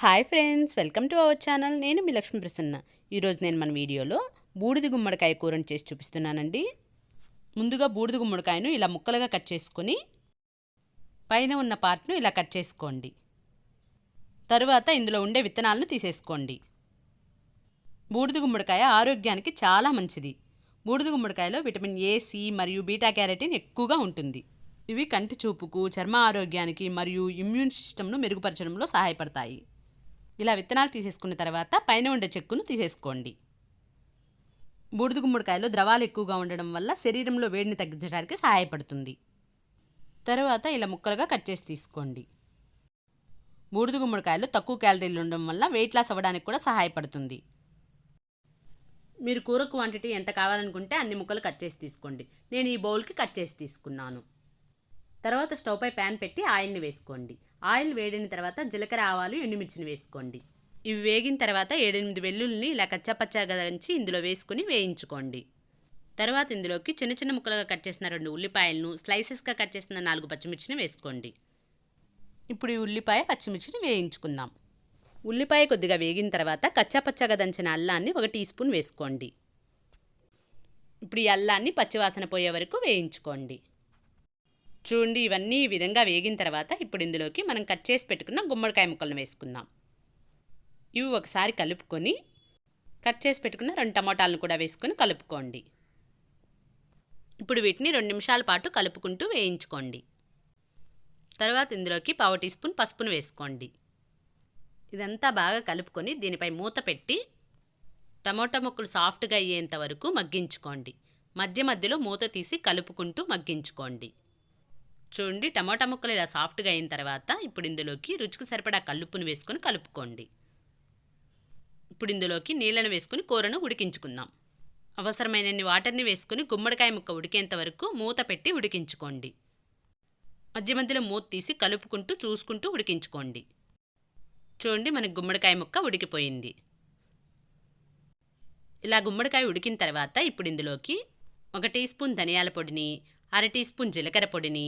Hi friends, welcome to our channel. నేను మీ లక్ష్మీ ప్రసన్న. ఈరోజు నేను మన వీడియోలో బూడిద గుమ్మడికాయ కూరని చేసి చూపిస్తున్నానండి. ముందుగా బూడిద గుమ్మడికాయను ఇలా ముక్కలుగా కట్ చేసుకొని పైన ఉన్న పార్ట్ను ఇలా కట్ చేసుకోండి. తరువాత ఇందులో ఉండే విత్తనాలను తీసేసుకోండి. బూడిద గుమ్మడికాయ ఆరోగ్యానికి చాలా మంచిది. బూడిద గుమ్మడికాయలో విటమిన్ ఏ, సి మరియు బీటా క్యారోటిన్ ఎక్కువగా ఉంటుంది. ఇవి కంటి చూపుకు, చర్మ ఆరోగ్యానికి మరియు ఇమ్యూన్ సిస్టమ్ను మెరుగుపరచడంలో సహాయపడతాయి. ఇలా విత్తనాలు తీసేసుకున్న తర్వాత పైన ఉండే చెక్కును తీసేసుకోండి. బూడిద గుమ్మడికాయలో ద్రవాలు ఎక్కువగా ఉండడం వల్ల శరీరంలో వేడిని తగ్గించడానికి సహాయపడుతుంది. తర్వాత ఇలా ముక్కలుగా కట్ చేసి తీసుకోండి. బూడిద గుమ్మడికాయలో తక్కువ క్యాలరీలు ఉండడం వల్ల వెయిట్ లాస్ అవ్వడానికి కూడా సహాయపడుతుంది. మీరు కూర క్వాంటిటీ ఎంత కావాలనుకుంటే అన్ని ముక్కలు కట్ చేసి తీసుకోండి. నేను ఈ బౌల్కి కట్ చేసి తీసుకున్నాను. తర్వాత స్టవ్ పై ప్యాన్ పెట్టి ఆయిల్ని వేసుకోండి. ఆయిల్ వేడిన తర్వాత జీలకర్ర, ఆవాలు, ఎండుమిర్చిని వేసుకోండి. ఇవి వేగిన తర్వాత 7-8 వెల్లుల్లిని ఇలా కచ్చాపచ్చాగా దంచి ఇందులో వేసుకుని వేయించుకోండి. తర్వాత ఇందులోకి చిన్న చిన్న ముక్కలుగా కట్ చేసిన 2 ఉల్లిపాయలను, స్లైసెస్గా కట్ చేసిన 4 పచ్చిమిర్చిని వేసుకోండి. ఇప్పుడు ఈ ఉల్లిపాయ, పచ్చిమిర్చిని వేయించుకుందాం. ఉల్లిపాయ కొద్దిగా వేగిన తర్వాత కచ్చాపచ్చాగా దంచిన అల్లాన్ని 1 టీ స్పూన్ వేసుకోండి. ఇప్పుడు ఈ అల్లాన్ని పచ్చివాసన పోయే వరకు వేయించుకోండి. చూడండి, ఇవన్నీ ఈ విధంగా వేగిన తర్వాత ఇప్పుడు ఇందులోకి మనం కట్ చేసి పెట్టుకున్న గుమ్మడికాయ ముక్కలను వేసుకుందాం. ఇవి ఒకసారి కలుపుకొని కట్ చేసి పెట్టుకున్న 2 టమాటాలను కూడా వేసుకొని కలుపుకోండి. ఇప్పుడు వీటిని 2 నిమిషాల పాటు కలుపుకుంటూ వేయించుకోండి. తర్వాత ఇందులోకి 1/2 టీ స్పూన్ పసుపును వేసుకోండి. ఇదంతా బాగా కలుపుకొని దీనిపై మూత పెట్టి టమాటా ముక్కలు సాఫ్ట్గా అయ్యేంత వరకు మగ్గించుకోండి. మధ్య మధ్యలో మూత తీసి కలుపుకుంటూ మగ్గించుకోండి. చూడండి, టమాటా ముక్కలు ఇలా సాఫ్ట్గా అయిన తర్వాత ఇప్పుడు ఇందులోకి రుచికి సరిపడా కల్లుప్పును వేసుకొని కలుపుకోండి. ఇప్పుడు ఇందులోకి నీళ్ళను వేసుకొని కూరను ఉడికించుకుందాం. అవసరమైనన్ని వాటర్ని వేసుకొని గుమ్మడికాయ ముక్క ఉడికేంత వరకు మూత పెట్టి ఉడికించుకోండి. మధ్య మధ్యలో మూత తీసి కలుపుకుంటూ చూసుకుంటూ ఉడికించుకోండి. చూడండి, మనకి గుమ్మడికాయ ముక్క ఉడికిపోయింది. ఇలా గుమ్మడికాయ ఉడికిన తర్వాత ఇప్పుడు ఇందులోకి 1 టీ స్పూన్ ధనియాల పొడిని, 1/2 టీ స్పూన్ జీలకర్ర పొడిని,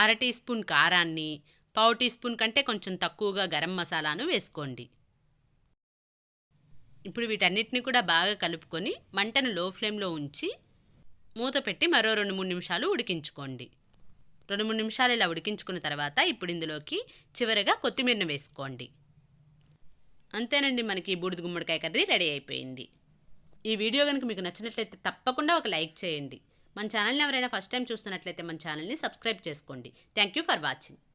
1/2 టీ స్పూన్ కారాన్ని, 1/2 టీ స్పూన్ కంటే కొంచెం తక్కువగా గరం మసాలాను వేసుకోండి. ఇప్పుడు వీటన్నిటిని కూడా బాగా కలుపుకొని మంటను లో ఫ్లేమ్లో ఉంచి మూత పెట్టి మరో 2-3 నిమిషాలు ఉడికించుకోండి. 2-3 నిమిషాలు ఇలా ఉడికించుకున్న తర్వాత ఇప్పుడు ఇందులోకి చివరగా కొత్తిమీరను వేసుకోండి. అంతేనండి, మనకి బూడిద గుమ్మడికాయ కర్రీ రెడీ అయిపోయింది. ఈ వీడియో కనుక మీకు నచ్చినట్లయితే తప్పకుండా ఒక లైక్ చేయండి. మన ఛానల్ని ఎవరైనా ఫస్ట్ టైం చూస్తున్నట్లయితే మన ఛానల్ని సబ్స్క్రైబ్ చేసుకోండి. Thank you for watching.